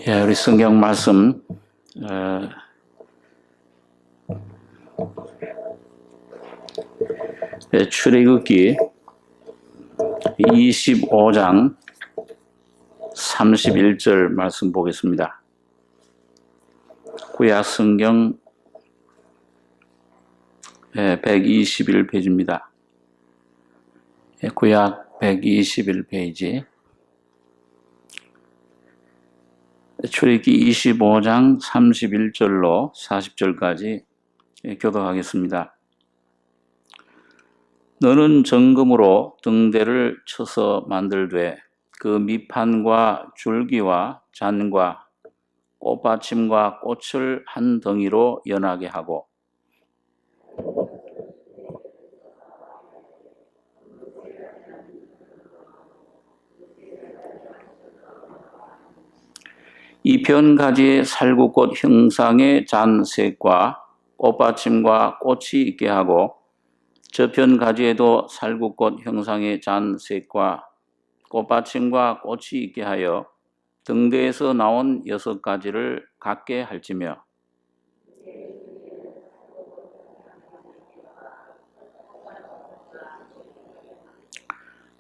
우리 성경 말씀 출애굽기 25장 31절 말씀 보겠습니다. 구약 성경 121페이지입니다. 구약 121페이지 출애굽기 25장 31절로 40절까지 교독하겠습니다. 너는 정금으로 등대를 쳐서 만들되 그 밑판과 줄기와 잔과 꽃받침과 꽃을 한 덩이로 연하게 하고 이편 가지에 살구꽃 형상의 잔색과 꽃받침과 꽃이 있게 하고 저편 가지에도 살구꽃 형상의 잔색과 꽃받침과 꽃이 있게 하여 등대에서 나온 6가지를 갖게 할지며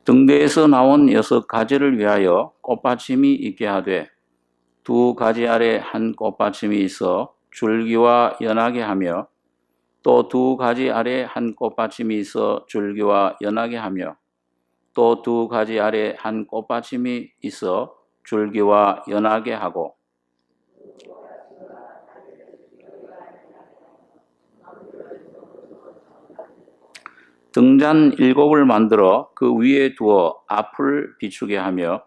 등대에서 나온 6가지를 위하여 꽃받침이 있게 하되 2가지 아래 한 꽃받침이 있어 줄기와 연하게 하며 또 2가지 아래 한 꽃받침이 있어 줄기와 연하게 하며 또 2가지 아래 한 꽃받침이 있어 줄기와 연하게 하고 등잔 7을 만들어 그 위에 두어 앞을 비추게 하며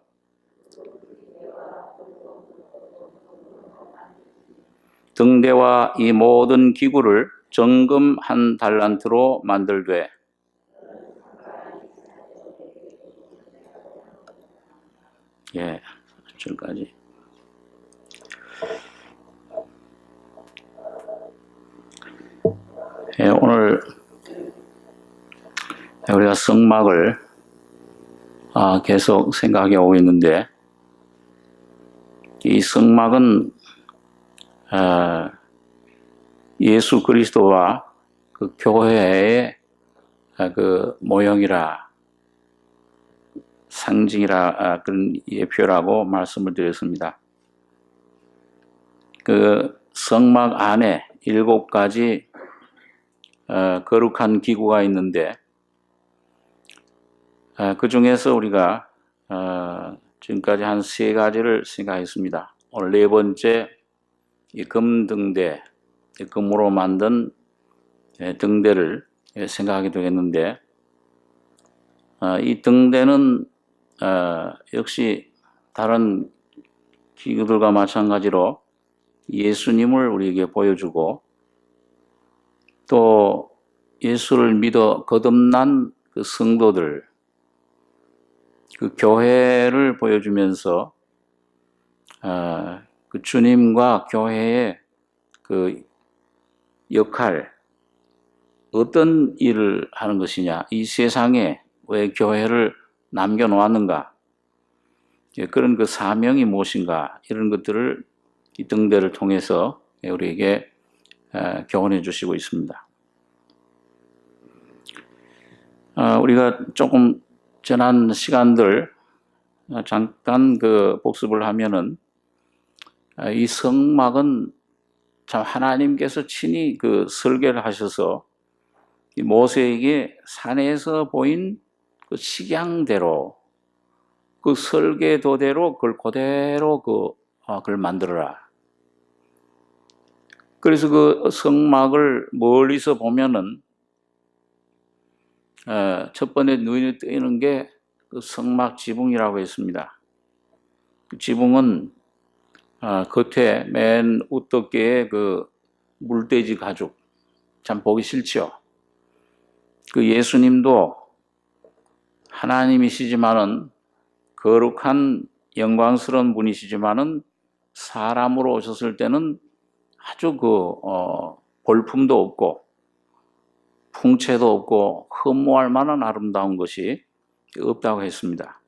등대와 이 모든 기구를 정금 1달란트로 만들되 저까지 오늘 우리가 성막을 계속 생각해 오고 있는데 이 성막은 예수 그리스도와 그 교회의 그 모형이라 상징이라 그런 예표라고 말씀을 드렸습니다. 그 성막 안에 7가지 거룩한 기구가 있는데 그 중에서 우리가 지금까지 한 3가지를 생각했습니다. 오늘 4번째 이 금등대, 금으로 만든 등대를 생각하게 되겠는데 이 등대는 역시 다른 기구들과 마찬가지로 예수님을 우리에게 보여주고 또 예수를 믿어 거듭난 그 성도들, 그 교회를 보여주면서 그 주님과 교회의 그 역할, 어떤 일을 하는 것이냐, 이 세상에 왜 교회를 남겨놓았는가, 그런 그 사명이 무엇인가, 이런 것들을 이 등대를 통해서 우리에게 교훈해 주시고 있습니다. 우리가 조금 지난 시간들 잠깐 그 복습을 하면은 이 성막은 참 하나님께서 친히 그 설계를 하셔서 이 모세에게 산에서 보인 그 식양대로 그 설계도대로 그걸 그대로 그걸 만들어라. 그래서 그 성막을 멀리서 보면은 첫 번째 눈에 띄는 게 그 성막 지붕이라고 했습니다. 그 지붕은 겉에 맨 우떡게의 그 물돼지 가죽, 참 보기 싫죠. 그 예수님도 하나님이시지만은 거룩한 영광스러운 분이시지만은 사람으로 오셨을 때는 아주 볼품도 없고 풍채도 없고 흠모할 만한 아름다운 것이 없다고 했습니다.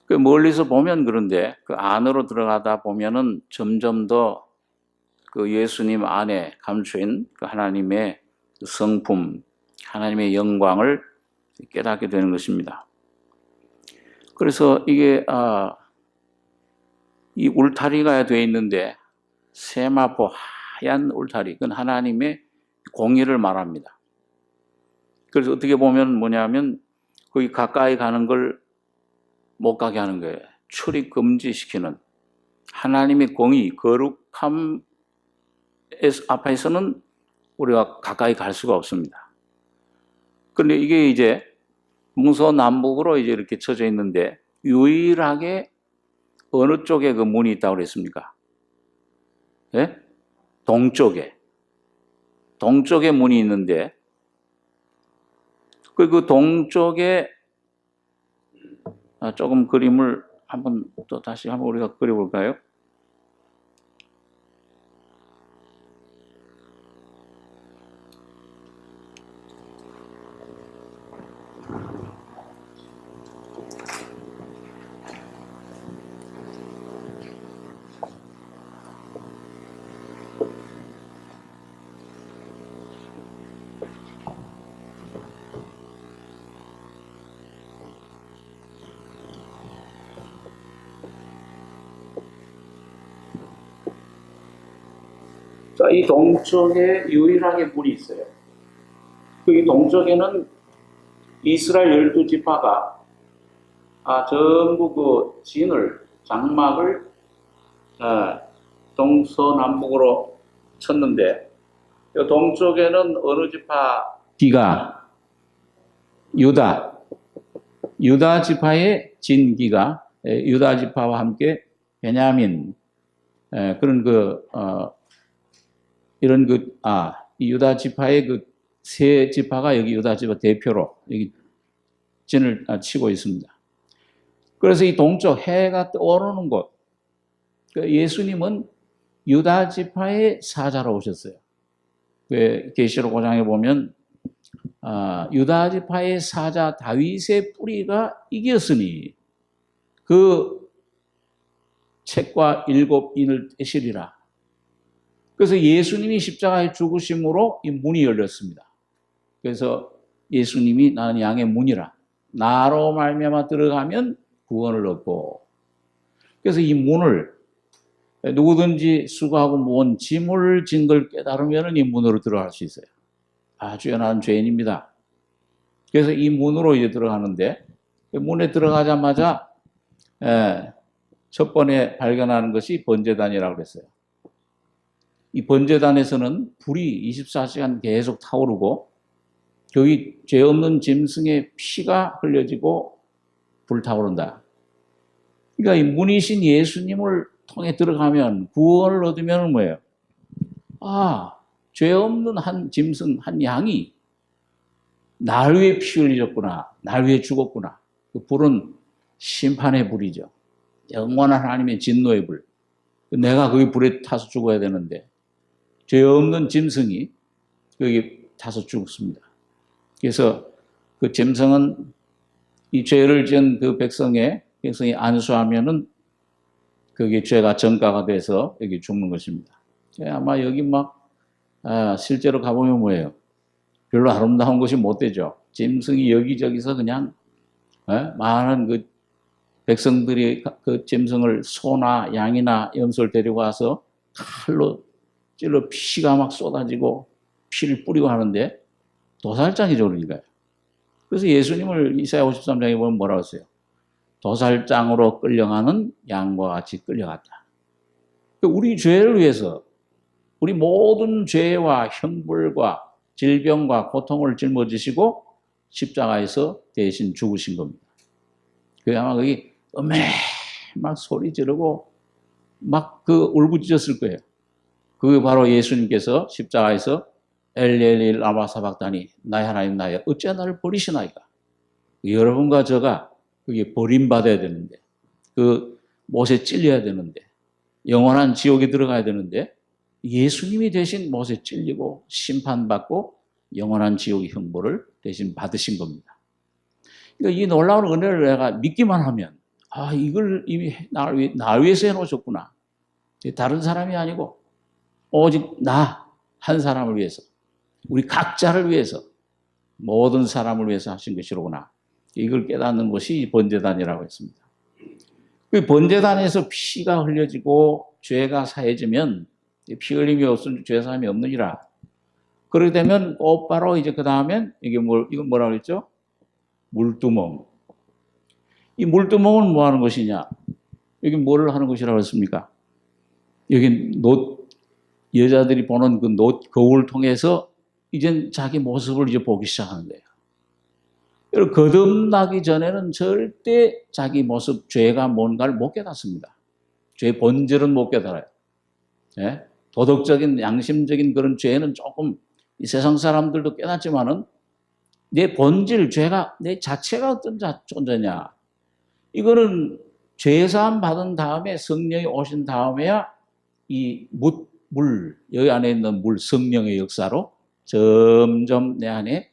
그 멀리서 보면 그런데 그 안으로 들어가다 보면은 점점 더 그 예수님 안에 감추인 그 하나님의 그 성품, 하나님의 영광을 깨닫게 되는 것입니다. 그래서 이게 이 울타리가 되어 있는데 세마포 하얀 울타리, 그건 하나님의 공의를 말합니다. 그래서 어떻게 보면 뭐냐면 거기 가까이 가는 걸 못 가게 하는 거예요. 출입 금지시키는 하나님의 공의, 거룩함 앞에서는 우리가 가까이 갈 수가 없습니다. 그런데 이게 이제 동서남북으로 이제 이렇게 쳐져 있는데 유일하게 어느 쪽에 그 문이 있다고 그랬습니까? 예? 동쪽에 문이 있는데 그 동쪽에 조금 그림을 한번 또 다시 한번 우리가 그려볼까요? 자, 이 동쪽에 유일하게 물이 있어요. 이 동쪽에는 이스라엘 12지파가 전부 그 장막을 동서남북으로 쳤는데 이 동쪽에는 어느 지파? 기가 유다 지파의 진기가 유다 지파와 함께 베냐민 그런 이 유다 지파의 그 세 지파가 여기 유다 지파 대표로 여기 진을 치고 있습니다. 그래서 이 동쪽 해가 떠오르는 곳, 예수님은 유다 지파의 사자로 오셨어요. 계시록 5장에 보면 유다 지파의 사자 다윗의 뿌리가 이겼으니 그 책과 7인을 떼시리라. 그래서 예수님이 십자가에 죽으심으로 이 문이 열렸습니다. 그래서 예수님이 나는 양의 문이라. 나로 말미암아 들어가면 구원을 얻고. 그래서 이 문을 누구든지 수고하고 무거운 짐을 진 걸 깨달으면 이 문으로 들어갈 수 있어요. 주여 나는 죄인입니다. 그래서 이 문으로 이제 들어가는데 문에 들어가자마자 첫 번에 발견하는 것이 번제단이라고 그랬어요. 이 번제단에서는 불이 24시간 계속 타오르고 거기 죄 없는 짐승의 피가 흘려지고 불타오른다. 그러니까 이 문이신 예수님을 통해 들어가면 구원을 얻으면 뭐예요? 죄 없는 한 짐승, 한 양이 날 위해 피 흘리셨구나. 날 위해 죽었구나. 그 불은 심판의 불이죠. 영원한 하나님의 진노의 불. 내가 거기 불에 타서 죽어야 되는데 죄 없는 짐승이 거기 타서 죽습니다. 그래서 그 짐승은 이 죄를 지은 그 백성이 안수하면은 그게 죄가 전가가 돼서 여기 죽는 것입니다. 아마 여기 실제로 가보면 뭐예요? 별로 아름다운 것이 못 되죠. 짐승이 여기저기서 그냥 많은 그 백성들이 그 짐승을 소나 양이나 염소를 데리고 와서 칼로 찔러 피가 막 쏟아지고 피를 뿌리고 하는데 도살장이죠, 그러니까요. 그래서 예수님을 이사야 53장에 보면 뭐라고 했어요? 도살장으로 끌려가는 양과 같이 끌려갔다. 우리 죄를 위해서 우리 모든 죄와 형벌과 질병과 고통을 짊어지시고 십자가에서 대신 죽으신 겁니다. 아마 거기 막 소리 지르고 막 울부짖었을 거예요. 그게 바로 예수님께서 십자가에서 엘리 라마 사박다니 나의 하나님 나의 어찌 나를 버리시나이까. 여러분과 저가 그게 버림받아야 되는데 그 못에 찔려야 되는데 영원한 지옥에 들어가야 되는데 예수님이 대신 못에 찔리고 심판받고 영원한 지옥의 형벌을 대신 받으신 겁니다. 그러니까 이 놀라운 은혜를 내가 믿기만 하면 아, 이걸 이미 나 위해서 해놓으셨구나. 다른 사람이 아니고 오직 나 한 사람을 위해서, 우리 각자를 위해서, 모든 사람을 위해서 하신 것이로구나. 이걸 깨닫는 것이 번제단이라고 했습니다. 그 번제단에서 피가 흘려지고 죄가 사해지면 피 흘림이 없으면 죄 사함이 없느니라. 그렇게 되면 곧바로 이제 그 다음엔 이건 뭐라고 했죠? 물두멍. 이 물두멍은 뭐 하는 것이냐? 여기 뭐를 하는 것이라고 했습니까? 여기 여자들이 보는 그 거울을 통해서 이젠 자기 모습을 이제 보기 시작하는 거예요. 여러분, 거듭나기 전에는 절대 자기 모습, 죄가 뭔가를 못 깨닫습니다. 죄 본질은 못 깨달아요. 예? 도덕적인, 양심적인 그런 죄는 조금 이 세상 사람들도 깨닫지만은 내 본질, 죄가, 내 자체가 어떤 존재냐. 이거는 죄사함 받은 다음에 성령이 오신 다음에야 이 여기 안에 있는 성령의 역사로 점점 내 안에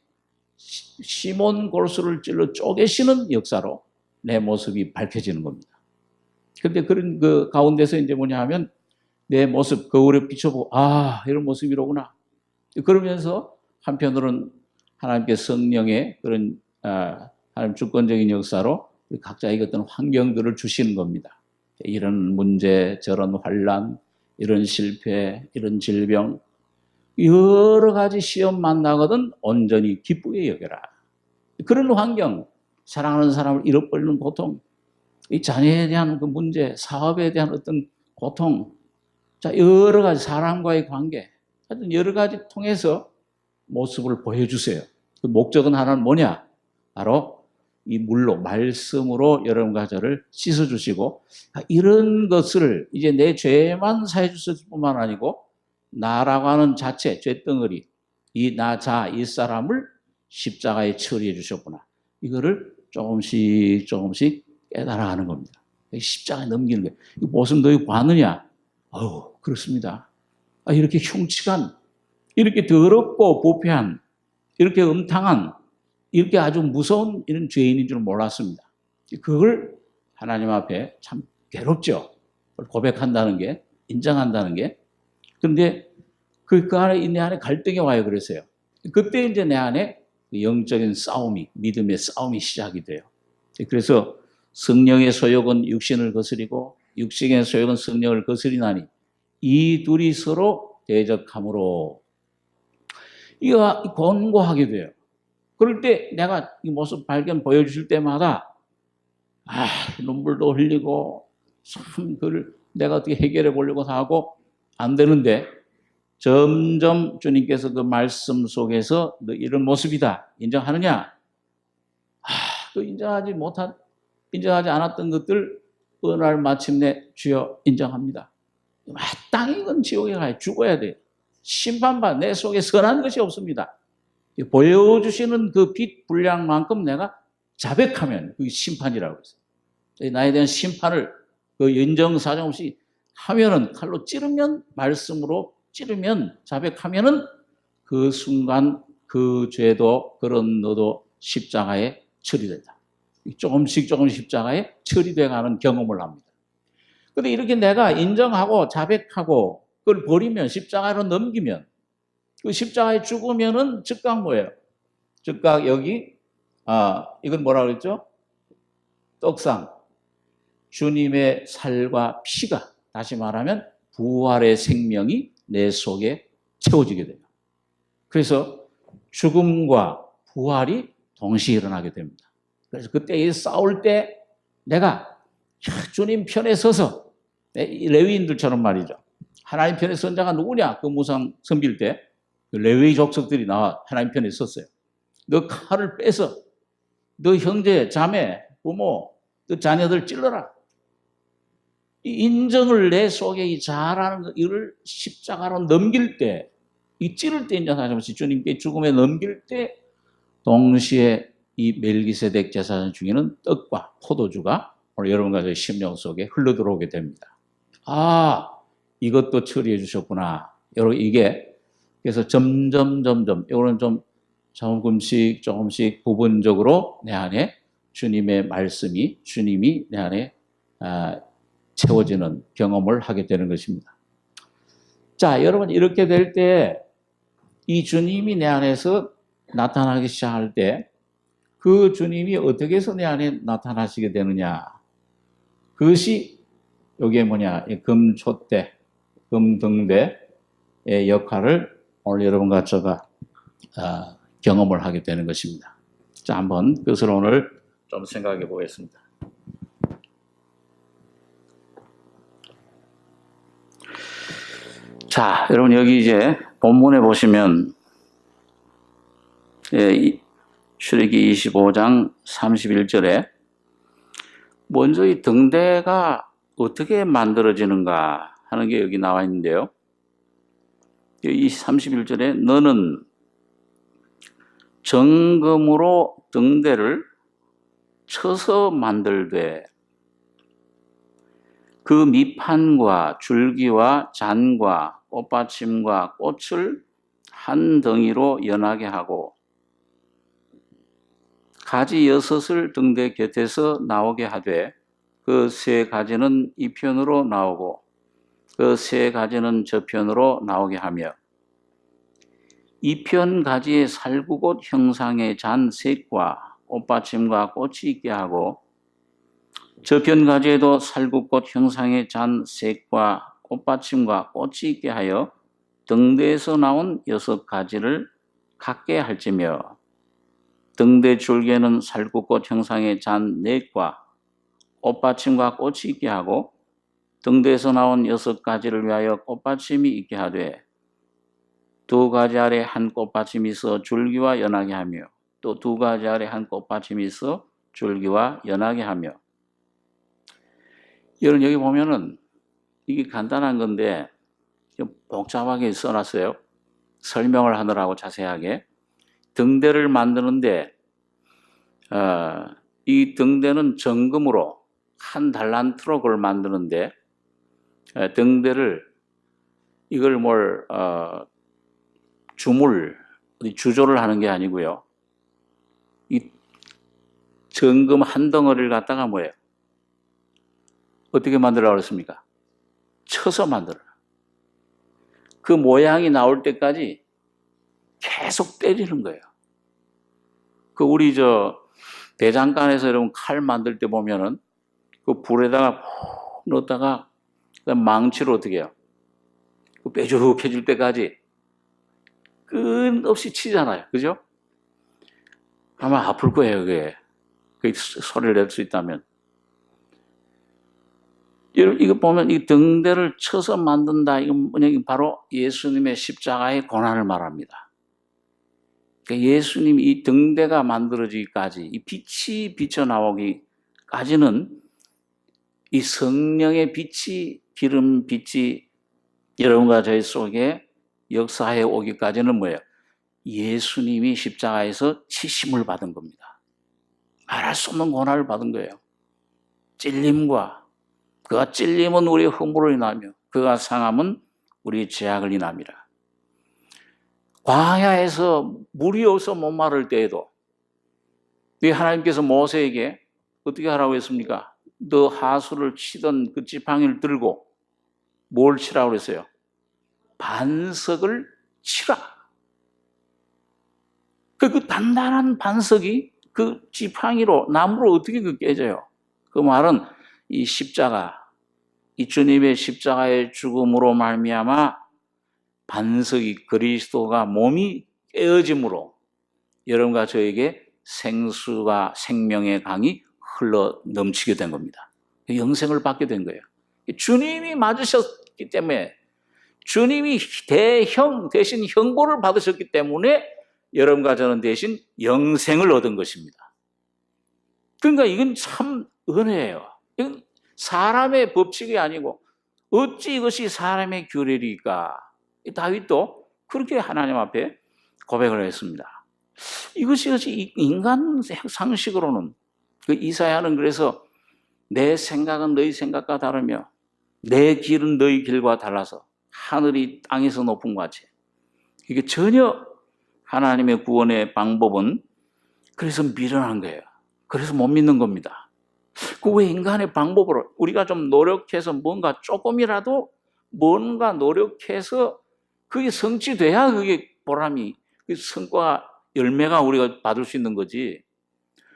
시몬 골수를 찔러 쪼개시는 역사로 내 모습이 밝혀지는 겁니다. 그런데 그런 그 가운데서 이제 뭐냐 하면 내 모습 거울에 비춰보고 아, 이런 모습이로구나. 그러면서 한편으로는 하나님께 성령의 그런 하나님 주권적인 역사로 각자에게 어떤 환경들을 주시는 겁니다. 이런 문제, 저런 환란, 이런 실패, 이런 질병, 여러 가지 시험 만나거든 온전히 기쁘게 여겨라. 그런 환경, 사랑하는 사람을 잃어버리는 고통, 이 자녀에 대한 그 문제, 사업에 대한 어떤 고통, 자, 여러 가지 사람과의 관계, 하여튼 여러 가지 통해서 모습을 보여주세요. 그 목적은 하나는 뭐냐? 바로 이 물로, 말씀으로 여러분과 저를 씻어주시고, 이런 것을 이제 내 죄만 사해 주실 뿐만 아니고, 나라고 하는 자체, 죄덩어리, 이 나 자, 이 사람을 십자가에 처리해 주셨구나. 이거를 조금씩 깨달아가는 겁니다. 십자가에 넘기는 거예요. 이 모습 너희 봤느냐? 그렇습니다. 이렇게 흉측한, 이렇게 더럽고 부패한, 이렇게 음탕한, 이렇게 아주 무서운 이런 죄인인 줄 몰랐습니다. 그걸 하나님 앞에 참 괴롭죠. 고백한다는 게, 인정한다는 게. 그런데 그 안에, 내 안에 갈등이 와요. 그랬어요. 그때 이제 내 안에 영적인 싸움이, 믿음의 싸움이 시작이 돼요. 그래서 성령의 소욕은 육신을 거스리고 육신의 소욕은 성령을 거스리나니 이 둘이 서로 대적함으로 이거 권고하게 돼요. 그럴 때 내가 이 모습 발견 보여주실 때마다 눈물도 흘리고 참 그걸 내가 어떻게 해결해 보려고 하고 안 되는데 점점 주님께서 그 말씀 속에서 너 이런 모습이다 인정하느냐? 그 인정하지 않았던 것들 어느 날 마침내 주여 인정합니다. 마땅히 이건 지옥에 가야 죽어야 돼. 심판받아. 내 속에 선한 것이 없습니다. 보여주시는 그 빛 분량만큼 내가 자백하면 그게 심판이라고 했어요. 나에 대한 심판을 그 인정사정 없이 하면은 칼로 찌르면 말씀으로 찌르면 자백하면은 그 순간 그 죄도 그런 너도 십자가에 처리된다. 조금씩 십자가에 처리돼 가는 경험을 합니다. 그런데 이렇게 내가 인정하고 자백하고 그걸 버리면 십자가로 넘기면 그 십자가에 죽으면은 즉각 뭐예요? 즉각 여기 이건 뭐라고 그랬죠? 떡상 주님의 살과 피가 다시 말하면 부활의 생명이 내 속에 채워지게 돼요. 그래서 죽음과 부활이 동시에 일어나게 됩니다. 그래서 그때 싸울 때 내가 주님 편에 서서 레위인들처럼 말이죠. 하나님 편에 선 자가 누구냐? 그 무상 섬길 때 레위 족속들이 나와 하나님 편에 섰어요. 너 칼을 빼서 너 형제, 자매, 부모, 너 자녀들 찔러라. 이 인정을 내 속에 잘하는 이를 십자가로 넘길 때, 이 찌를 때 인정하자마자 주님께 죽음에 넘길 때 동시에 이 멜기세덱 제사장 중에는 떡과 포도주가 오늘 여러분과 저의 심령 속에 흘러들어오게 됩니다. 이것도 처리해 주셨구나. 여러분 이게 그래서 점점 이거는 좀 조금씩 부분적으로 내 안에 주님의 말씀이, 주님이 내 안에 채워지는 경험을 하게 되는 것입니다. 자, 여러분, 이렇게 될 때 이 주님이 내 안에서 나타나기 시작할 때 그 주님이 어떻게 해서 내 안에 나타나시게 되느냐. 그것이 여기에 뭐냐, 금촛대, 금등대의 역할을 오늘 여러분과 제가 경험을 하게 되는 것입니다. 자, 한번 그것을 오늘 좀 생각해 보겠습니다. 자, 여러분 여기 이제 본문에 보시면 출애굽기 25장 31절에 먼저 이 등대가 어떻게 만들어지는가 하는 게 여기 나와 있는데요. 이 31절에 너는 정금으로 등대를 쳐서 만들되 그 밑판과 줄기와 잔과 꽃받침과 꽃을 한 덩이로 연하게 하고 가지 6을 등대 곁에서 나오게 하되 그 3가지는 이 편으로 나오고 그 3가지는 저 편으로 나오게 하며 이 편 가지에 살구꽃 형상의 잔 색과 꽃받침과 꽃이 있게 하고 저편 가지에도 살구꽃 형상의 잔 색과 꽃받침과 꽃이 있게 하여 등대에서 나온 6가지를 갖게 할지며 등대 줄기에는 살구꽃 형상의 잔 4과 꽃받침과 꽃이 있게 하고 등대에서 나온 6가지를 위하여 꽃받침이 있게 하되 2가지 아래 한 꽃받침이 있어 줄기와 연하게 하며 또 2가지 아래 한 꽃받침이 있어 줄기와 연하게 하며. 여러분 여기 보면은 이게 간단한 건데 복잡하게 써놨어요. 설명을 하느라고 자세하게. 등대를 만드는데 이 등대는 정금으로 한 달란트로 그걸 만드는데 등대를 이걸 주조를 하는 게 아니고요. 이 정금 한 덩어리를 갖다가 뭐예요? 어떻게 만들라고 그랬습니까? 쳐서 만들어요. 그 모양이 나올 때까지 계속 때리는 거예요. 그 우리 대장간에서 여러분 칼 만들 때 보면은 그 불에다가 넣었다가 망치로 어떻게 해요? 그 뾰족해질 때까지 끝없이 치잖아요. 그죠? 아마 아플 거예요, 그게. 그 소리를 낼 수 있다면. 여러분, 이거 보면 이 등대를 쳐서 만든다. 이건 바로 예수님의 십자가의 고난을 말합니다. 그러니까 예수님이 이 등대가 만들어지기까지, 이 빛이 비쳐나오기까지는 이 성령의 빛이, 기름 빛이 여러분과 저희 속에 역사해 오기까지는 뭐예요? 예수님이 십자가에서 치심을 받은 겁니다. 말할 수 없는 고난을 받은 거예요. 찔림과 그가 찔림은 우리의 허물을 인하며 그가 상함은 우리의 죄악을 인함이라. 광야에서 물이 없어 목마를 때에도 하나님께서 모세에게 어떻게 하라고 했습니까? 너 하수를 치던 그 지팡이를 들고 뭘 치라고 그랬어요? 반석을 치라. 그 단단한 반석이 그 지팡이로, 나무로 어떻게 깨져요? 그 말은 이 십자가, 이 주님의 십자가의 죽음으로 말미암아 반석이 그리스도가 몸이 깨어짐으로 여러분과 저에게 생수가 생명의 강이 흘러 넘치게 된 겁니다. 영생을 받게 된 거예요. 주님이 맞으셨기 때문에, 주님이 대신 형벌을 받으셨기 때문에 여러분과 저는 대신 영생을 얻은 것입니다. 그러니까 이건 참 은혜예요. 이건 사람의 법칙이 아니고 어찌 이것이 사람의 규례리까? 다윗도 그렇게 하나님 앞에 고백을 했습니다. 이것이 인간 상식으로는, 그 이사야는 그래서 내 생각은 너희 생각과 다르며 내 길은 너희 길과 달라서 하늘이 땅에서 높은 것 같이, 이게 전혀 하나님의 구원의 방법은 그래서 미련한 거예요. 그래서 못 믿는 겁니다. 그 왜 인간의 방법으로 우리가 좀 노력해서 뭔가 조금이라도 뭔가 노력해서 그게 성취돼야 그게 보람이, 그 성과, 열매가 우리가 받을 수 있는 거지.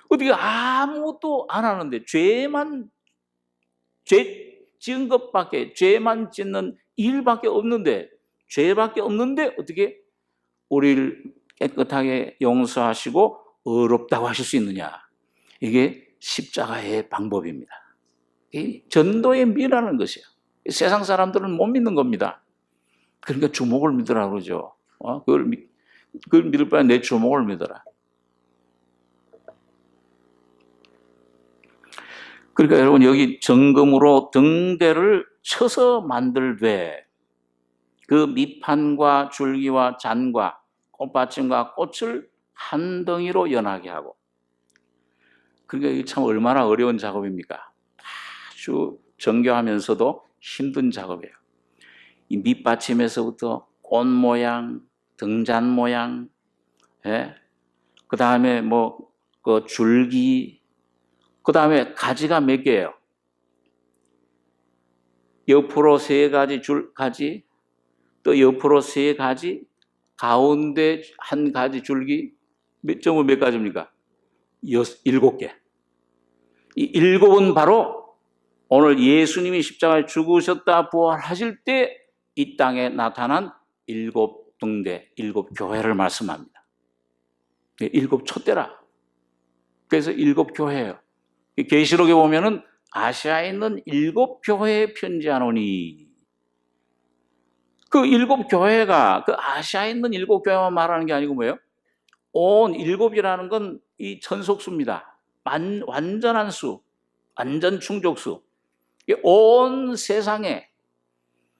어떻게 아무것도 안 하는데 죄 지은 것밖에, 죄만 짓는 일밖에 없는데, 죄밖에 없는데 어떻게 우리를 깨끗하게 용서하시고 의롭다고 하실 수 있느냐. 이게 십자가의 방법입니다. 이 전도의 미라는 것이에요. 세상 사람들은 못 믿는 겁니다. 그러니까 주목을 믿으라 그러죠. 그걸 믿을 바에 내 주목을 믿어라. 그러니까 여러분, 여기 정금으로 등대를 쳐서 만들되 그 밑판과 줄기와 잔과 꽃받침과 꽃을 한 덩이로 연하게 하고. 그러니까 이게 참 얼마나 어려운 작업입니까? 아주 정교하면서도 힘든 작업이에요. 이 밑받침에서부터 꽃 모양, 등잔 모양, 그 다음에 그 줄기, 그 다음에 가지가 몇 개예요? 옆으로 3가지 가지, 또 옆으로 3가지, 가운데 1가지 줄기, 전부 몇 가지입니까? 7개. 이 7은 바로 오늘 예수님이 십자가에 죽으셨다 부활하실 때 이 땅에 나타난 7등대, 7교회를 말씀합니다. 7촛대라. 그래서 7교회예요. 계시록에 보면은 아시아에 있는 7교회에 편지하노니, 그 7교회가 그 아시아에 있는 7교회만 말하는 게 아니고 뭐예요? 온 7이라는 건 이 천속수입니다. 완전한 수, 완전 충족수. 온 세상에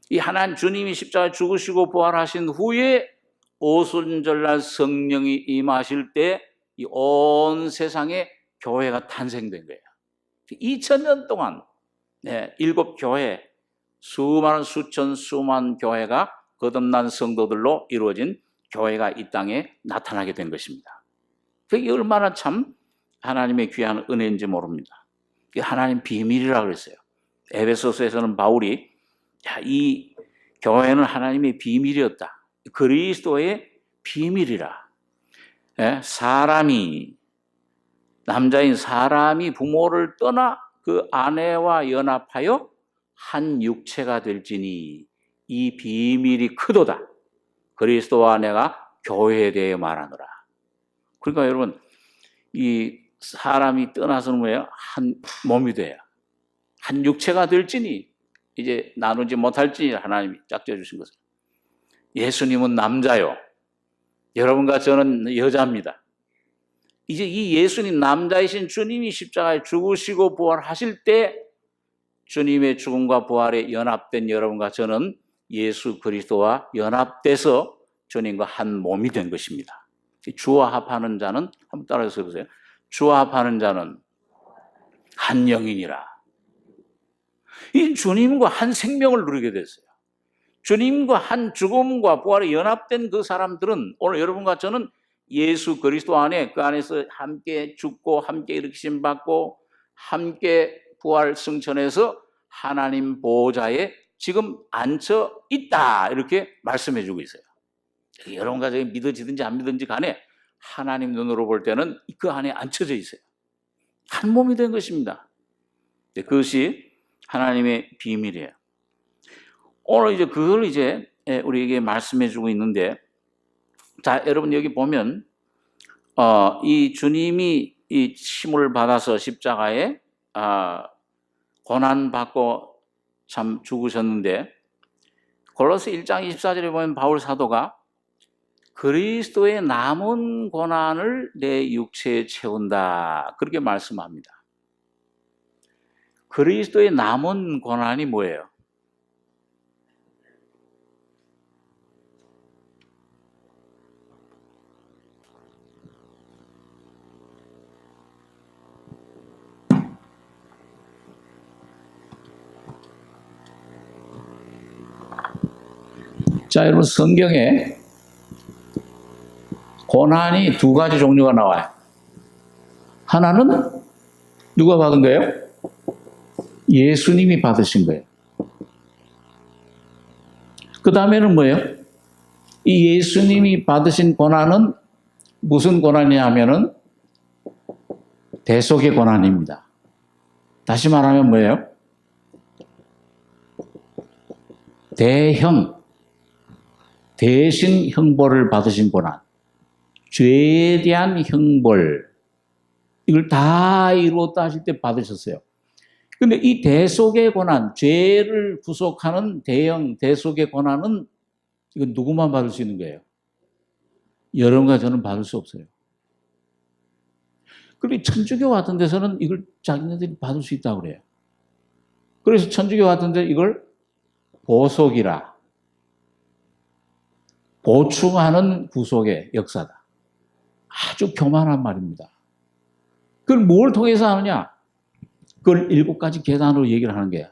이 하나님 주님이 십자가에 죽으시고 부활하신 후에 오순절날 성령이 임하실 때 이 온 세상에 교회가 탄생된 거예요. 2000년 동안 7교회, 수많은 수천 수만 교회가 거듭난 성도들로 이루어진 교회가 이 땅에 나타나게 된 것입니다. 그게 얼마나 참 하나님의 귀한 은혜인지 모릅니다. 이게 하나님 비밀이라고 그랬어요. 에베소서에서는 바울이 이 교회는 하나님의 비밀이었다. 그리스도의 비밀이라. 남자인 사람이 부모를 떠나 그 아내와 연합하여 한 육체가 될지니 이 비밀이 크도다. 그리스도와 내가 교회에 대해 말하노라. 그러니까 여러분, 이 사람이 떠나서는 뭐예요? 한 몸이 돼요. 한 육체가 될지니, 이제 나누지 못할지니 하나님이 짝져 주신 것을. 예수님은 남자요. 여러분과 저는 여자입니다. 이제 이 예수님, 남자이신 주님이 십자가에 죽으시고 부활하실 때 주님의 죽음과 부활에 연합된 여러분과 저는 예수 그리스도와 연합돼서 주님과 한 몸이 된 것입니다. 주와 합하는 자는, 한번 따라서 보세요. 주와 합하는 자는 한 영이니라. 이 주님과 한 생명을 누리게 됐어요. 주님과 한 죽음과 부활에 연합된 그 사람들은 오늘 여러분과 저는 예수 그리스도 안에, 그 안에서 함께 죽고 함께 일으키심 받고 함께 부활 승천해서 하나님 보좌에 지금 앉혀 있다, 이렇게 말씀해 주고 있어요. 여러분과 저게 믿어지든지 안 믿든지 간에 하나님 눈으로 볼 때는 그 안에 앉혀져 있어요. 한 몸이 된 것입니다. 그것이 하나님의 비밀이에요. 오늘 이제 그걸 이제 우리에게 말씀해 주고 있는데, 자, 여러분 여기 보면 이 주님이 이 침을 받아서 십자가에 고난 받고 참 죽으셨는데, 골로새 1장 24절에 보면 바울 사도가 그리스도의 남은 고난을 내 육체에 채운다, 그렇게 말씀합니다. 그리스도의 남은 고난이 뭐예요? 자, 여러분, 성경에 고난이 2가지 종류가 나와요. 하나는 누가 받은 거예요? 예수님이 받으신 거예요. 그 다음에는 뭐예요? 이 예수님이 받으신 고난은 무슨 고난이냐면은 대속의 고난입니다. 다시 말하면 뭐예요? 대형, 대신 형벌을 받으신 고난. 죄에 대한 형벌. 이걸 다 이루었다 하실 때 받으셨어요. 근데 이 대속의 고난, 죄를 구속하는 대형 대속의 고난은 이건 누구만 받을 수 있는 거예요? 여러분과 저는 받을 수 없어요. 그리고 천주교 같은 데서는 이걸 자기네들이 받을 수 있다고 그래요. 그래서 천주교 같은 데 이걸 보속이라, 보충하는 구속의 역사다. 아주 교만한 말입니다. 그걸 뭘 통해서 하느냐? 그걸 7가지 계단으로 얘기를 하는 거야.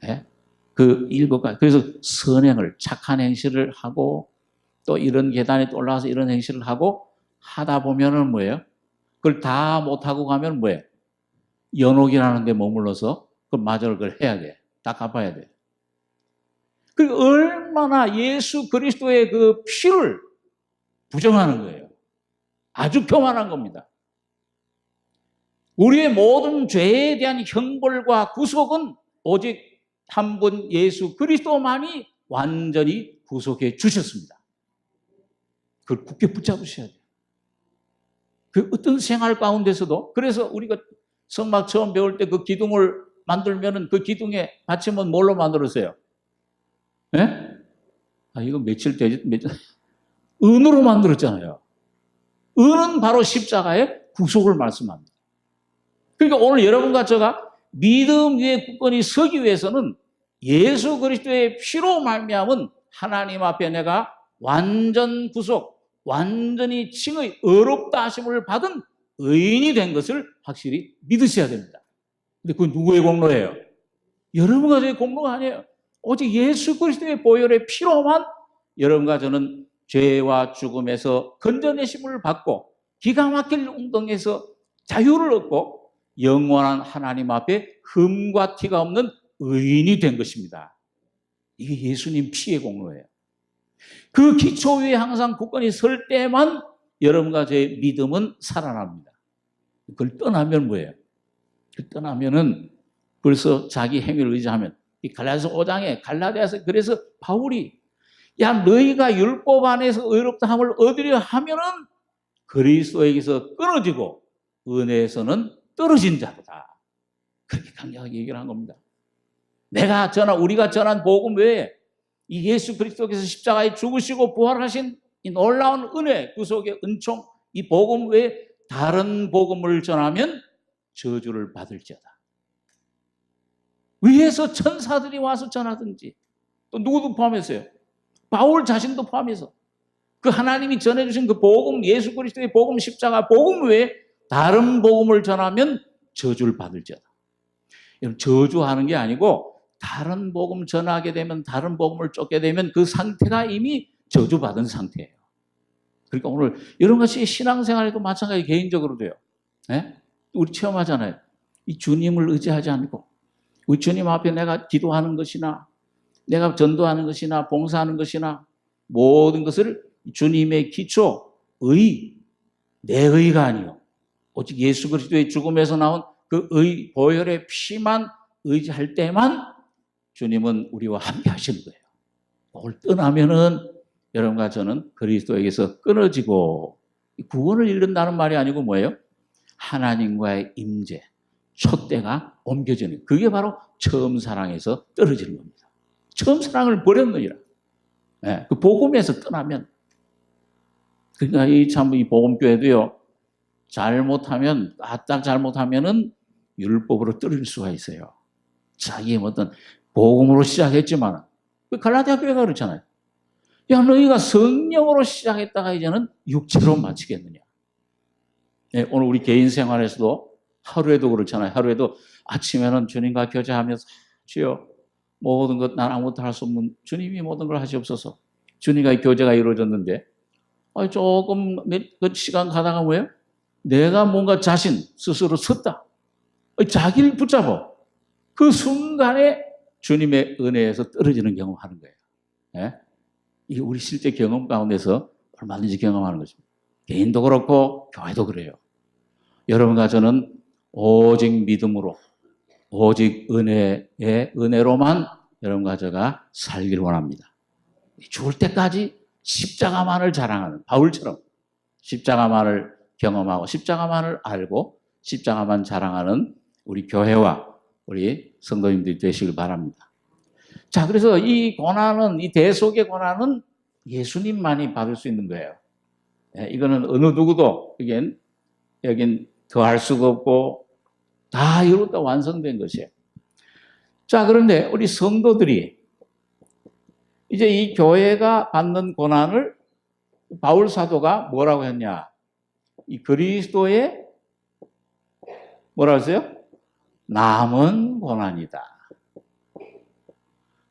예? 그 7가지. 그래서 선행을, 착한 행실을 하고 또 이런 계단에 올라가서 이런 행실을 하고 하다 보면은 뭐예요? 그걸 다 못하고 가면 뭐예요? 연옥이라는 데 머물러서 마저 그걸 해야 돼. 다 갚아야 돼. 그 얼마나 예수 그리스도의 그 피를 부정하는 거예요. 아주 교만한 겁니다. 우리의 모든 죄에 대한 형벌과 구속은 오직 한 분 예수 그리스도만이 완전히 구속해 주셨습니다. 그걸 굳게 붙잡으셔야 돼요. 그 어떤 생활 가운데서도, 그래서 우리가 성막 처음 배울 때 그 기둥을 만들면은 그 기둥에 받침은 뭘로 만들었어요? 예? 이거 며칠 되지? 은으로 만들었잖아요. 은은 바로 십자가의 구속을 말씀합니다. 그러니까 오늘 여러분과 제가 믿음 위에 굳건히 서기 위해서는 예수 그리스도의 피로 말미암은 하나님 앞에 내가 완전 구속, 완전히 칭의 의롭다 하심을 받은 의인이 된 것을 확실히 믿으셔야 됩니다. 근데 그건 누구의 공로예요? 여러분과 저의 공로가 아니에요. 오직 예수 그리스도의 보혈의 피로만 여러분과 저는 죄와 죽음에서 건져내심을 받고 기가 막힐 운동에서 자유를 얻고 영원한 하나님 앞에 흠과 티가 없는 의인이 된 것입니다. 이게 예수님 피의 공로예요. 그 기초 위에 항상 굳건히 설 때만 여러분과 저의 믿음은 살아납니다. 그걸 떠나면 뭐예요? 그 떠나면은 벌써 자기 행위를 의지하면 이 갈라디아서 5장에 갈라디아서 그래서 바울이 야 너희가 율법 안에서 의롭다함을 얻으려 하면은 그리스도에게서 끊어지고 은혜에서는 떨어진 자다. 그렇게 강력하게 얘기를 한 겁니다. 우리가 전한 복음 외에 이 예수 그리스도께서 십자가에 죽으시고 부활하신 이 놀라운 은혜, 구속의 은총, 이 복음 외에 다른 복음을 전하면 저주를 받을지어다. 위에서 천사들이 와서 전하든지 또 누구도 포함했어요. 바울 자신도 포함해서 그 하나님이 전해주신 그 복음, 예수 그리스도의 복음, 십자가 복음 외에 다른 복음을 전하면 저주를 받을지어다. 저주하는 게 아니고 다른 복음 전하게 되면, 다른 복음을 쫓게 되면 그 상태가 이미 저주받은 상태예요. 그러니까 오늘 이런 것이 신앙생활에도 마찬가지, 개인적으로도요. 네? 우리 체험하잖아요. 이 주님을 의지하지 않고 우리 주님 앞에 내가 기도하는 것이나 내가 전도하는 것이나 봉사하는 것이나 모든 것을 주님의 기초, 내 의가 아니요 오직 예수 그리스도의 죽음에서 나온 그 보혈의 피만 의지할 때만 주님은 우리와 함께 하시는 거예요. 그걸 떠나면은 여러분과 저는 그리스도에게서 끊어지고, 구원을 잃는다는 말이 아니고 뭐예요? 하나님과의 임재, 촛대가 옮겨지는, 그게 바로 처음 사랑에서 떨어지는 겁니다. 처음 사랑을 버렸느니라. 네, 그 복음에서 떠나면. 그러니까 이 복음교회도요, 잘못하면은 율법으로 떨어질 수가 있어요. 자기의 어떤 복음으로 시작했지만, 갈라디아 교회가 그렇잖아요. 야, 너희가 성령으로 시작했다가 이제는 육체로 마치겠느냐. 네, 오늘 우리 개인 생활에서도 하루에도 그렇잖아요. 하루에도 아침에는 주님과 교제하면서 주여 모든 것 난 아무것도 할 수 없는 주님이 모든 걸 하시옵소서. 주님과의 교제가 이루어졌는데 조금 몇 시간 가다가 뭐예요? 내가 뭔가 스스로 섰다. 자기를 붙잡아. 그 순간에 주님의 은혜에서 떨어지는 경험하는 거예요. 예? 이게 우리 실제 경험 가운데서 얼마든지 경험하는 것입니다. 개인도 그렇고 교회도 그래요. 여러분과 저는 오직 믿음으로, 오직 은혜로만 여러분과 저가 살기를 원합니다. 죽을 때까지 십자가만을 자랑하는 바울처럼 십자가만을 경험하고 십자가만을 알고 십자가만 자랑하는 우리 교회와 우리 성도님들이 되시길 바랍니다. 자, 그래서 이 고난은, 이 대속의 고난은 예수님만이 받을 수 있는 거예요. 이거는 어느 누구도 여긴 더할 수가 없고 다 이루었다 완성된 것이에요. 자, 그런데 우리 성도들이 이제 이 교회가 받는 고난을 바울 사도가 뭐라고 했냐? 이 그리스도의 뭐라고 했어요? 남은 고난이다.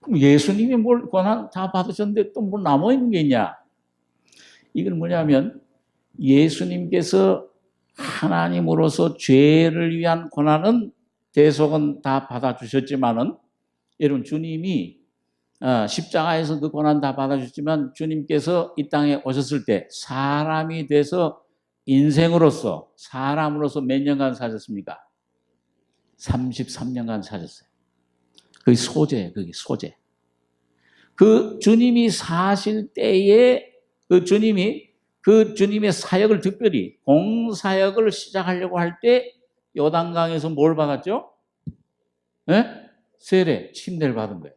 그럼 예수님이 뭘 고난 다 받으셨는데 또 뭐 남아있는 게 있냐? 이건 뭐냐면 예수님께서 하나님으로서 죄를 위한 고난은 대속은 다 받아주셨지만은 여러분 주님이 십자가에서 그 고난 다 받아주셨지만 주님께서 이 땅에 오셨을 때 사람이 돼서 인생으로서 사람으로서 몇 년간 사셨습니까? 33년간 사셨어요. 그게 소재예요. 그게 소재. 그 주님이 사실 때에 그 주님의 사역을 특별히 공사역을 시작하려고 할 때 요단강에서 뭘 받았죠? 네? 세례, 침례를 받은 거예요.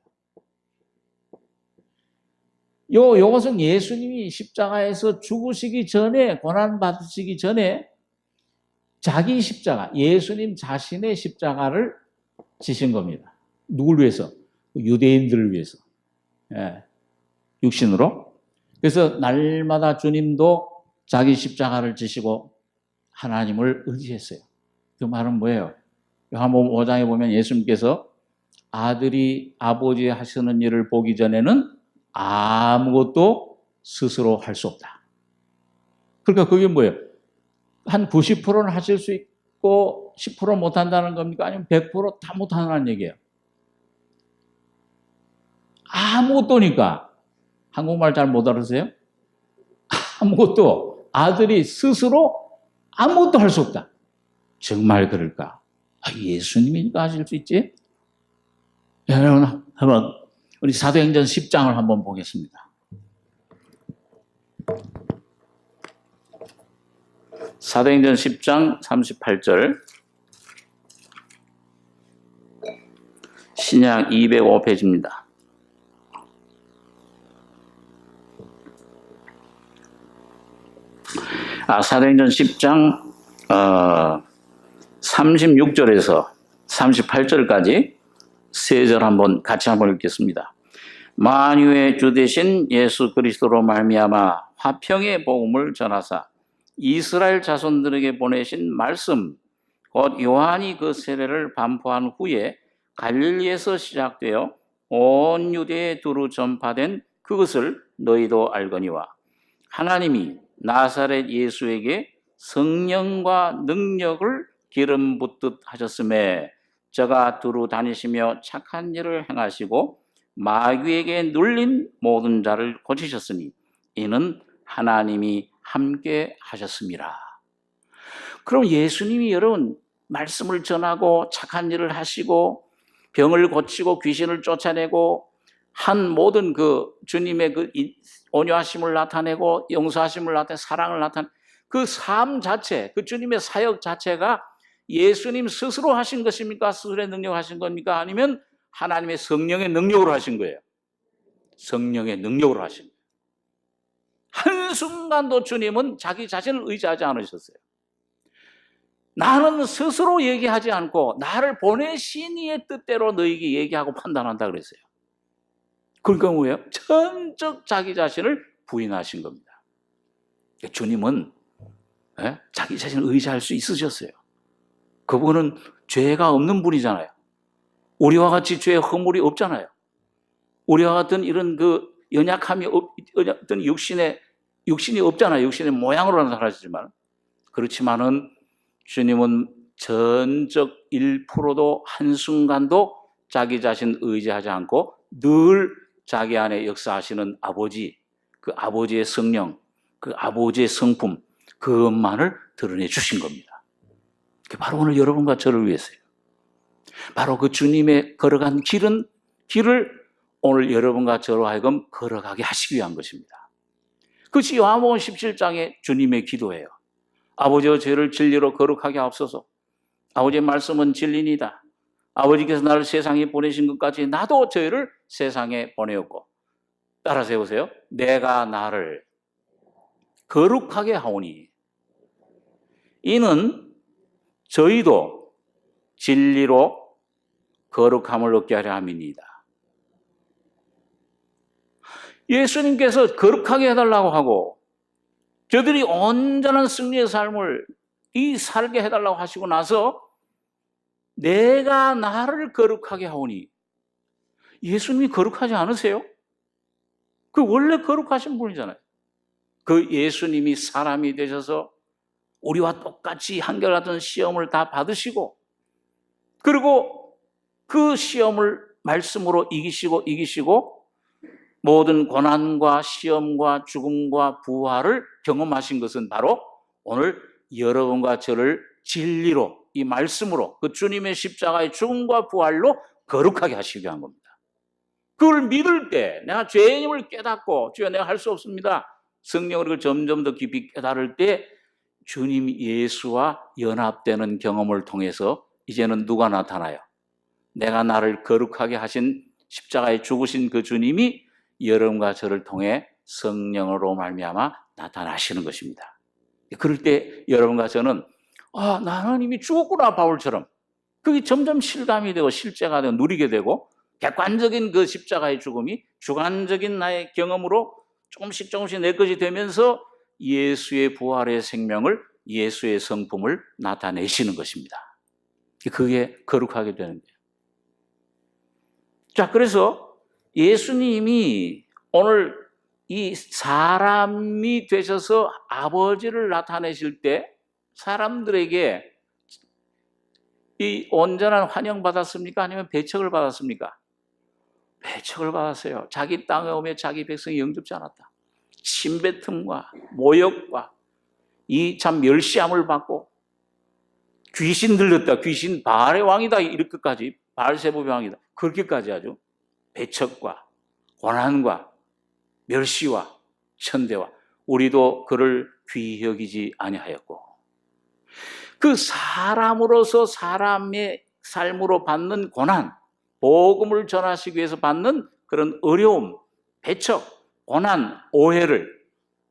요것은 예수님이 십자가에서 죽으시기 전에, 고난 받으시기 전에 자기 십자가, 예수님 자신의 십자가를 지신 겁니다. 누굴 위해서? 유대인들을 위해서. 예, 육신으로. 그래서 날마다 주님도 자기 십자가를 지시고 하나님을 의지했어요. 그 말은 뭐예요? 요한복음 5장에 보면 예수님께서 아들이 아버지 하시는 일을 보기 전에는 아무것도 스스로 할 수 없다. 그러니까 그게 뭐예요? 한 90%는 하실 수 있고 10% 못한다는 겁니까? 아니면 100%다 못하는 얘기예요? 아무것도니까. 한국말 잘 못 알아세요? 아무것도. 아들이 스스로 아무것도 할 수 없다. 정말 그럴까? 예수님이니까 하실 수 있지? 여러분, 한번 우리 사도행전 10장을 한번 보겠습니다. 사도행전 10장 38절 신약 205페이지입니다. 사도행전 10장 36절에서 38절까지 세 절 한번 같이 한번 읽겠습니다. 만유의 주 되신 예수 그리스도로 말미암아 화평의 복음을 전하사 이스라엘 자손들에게 보내신 말씀 곧 요한이 그 세례를 반포한 후에 갈릴리에서 시작되어 온 유대에 두루 전파된 그것을 너희도 알거니와 하나님이 나사렛 예수에게 성령과 능력을 기름 붓듯 하셨음에 저가 두루 다니시며 착한 일을 행하시고 마귀에게 눌린 모든 자를 고치셨으니 이는 하나님이 함께 하셨습니다. 그럼 예수님이 여러분 말씀을 전하고 착한 일을 하시고 병을 고치고 귀신을 쫓아내고 한 모든 그 주님의 그 온유하심을 나타내고 용서하심을 나타내 사랑을 나타내 그 삶 자체, 그 주님의 사역 자체가 예수님 스스로 하신 것입니까? 스스로의 능력으로 하신 겁니까? 아니면 하나님의 성령의 능력으로 하신 거예요? 성령의 능력으로 하신 거예요. 한순간도 주님은 자기 자신을 의지하지 않으셨어요. 나는 스스로 얘기하지 않고 나를 보내신 이의 뜻대로 너에게 얘기하고 판단한다 그랬어요. 그러니까 뭐예요? 전적 자기 자신을 부인하신 겁니다. 주님은 자기 자신을 의지할 수 있으셨어요. 그분은 죄가 없는 분이잖아요. 우리와 같이 죄의 허물이 없잖아요. 우리와 같은 이런 그 연약함이 어떤 육신이 없잖아요. 육신의 모양으로 나타나시지만 그렇지만은 주님은 전적 1%도 한순간도 자기 자신 의지하지 않고 늘 자기 안에 역사하시는 아버지, 그 아버지의 성령, 그 아버지의 성품, 그것만을 드러내 주신 겁니다. 그게 바로 오늘 여러분과 저를 위해서요. 바로 그 주님의 걸어간 길을 오늘 여러분과 저로 하여금 걸어가게 하시기 위한 것입니다. 그것이 요한복음 17장의 주님의 기도예요. 아버지여 저를 진리로 거룩하게 하옵소서. 아버지의 말씀은 진리니다. 아버지께서 나를 세상에 보내신 것까지 나도 저희를 세상에 보내었고, 따라 세우세요. 내가 나를 거룩하게 하오니 이는 저희도 진리로 거룩함을 얻게 하려 함이니이다. 예수님께서 거룩하게 해달라고 하고 저들이 온전한 승리의 삶을 살게 해달라고 하시고 나서 내가 나를 거룩하게 하오니, 예수님이 거룩하지 않으세요? 그 원래 거룩하신 분이잖아요. 그 예수님이 사람이 되셔서 우리와 똑같이 한결같은 시험을 다 받으시고, 그리고 그 시험을 말씀으로 이기시고 모든 고난과 시험과 죽음과 부활을 경험하신 것은 바로 오늘 여러분과 저를 진리로, 이 말씀으로, 그 주님의 십자가의 죽음과 부활로 거룩하게 하시기 위한 겁니다. 그걸 믿을 때, 내가 죄인임을 깨닫고 주여 내가 할 수 없습니다, 성령으로 그걸 점점 더 깊이 깨달을 때 주님 예수와 연합되는 경험을 통해서 이제는 누가 나타나요? 내가 나를 거룩하게 하신 십자가에 죽으신 그 주님이 여러분과 저를 통해 성령으로 말미암아 나타나시는 것입니다. 그럴 때 여러분과 저는 나는 이미 죽었구나, 바울처럼. 그게 점점 실감이 되고 실제가 되고 누리게 되고, 객관적인 그 십자가의 죽음이 주관적인 나의 경험으로 조금씩 내 것이 되면서 예수의 부활의 생명을, 예수의 성품을 나타내시는 것입니다. 그게 거룩하게 되는 거예요. 자, 그래서 예수님이 오늘 이 사람이 되셔서 아버지를 나타내실 때 사람들에게 이 온전한 환영받았습니까? 아니면 배척을 받았습니까? 배척을 받았어요. 자기 땅에 오며 자기 백성이 영접지 않았다. 침뱉음과 모욕과 이 참 멸시함을 받고, 귀신 들렸다, 귀신 바알의 왕이다, 이렇게까지, 바알세부의 왕이다, 그렇게까지 아주 배척과 고난과 멸시와 천대와, 우리도 그를 귀히 여기지 아니하였고, 그 사람으로서 사람의 삶으로 받는 고난, 복음을 전하시기 위해서 받는 그런 어려움, 배척, 고난, 오해를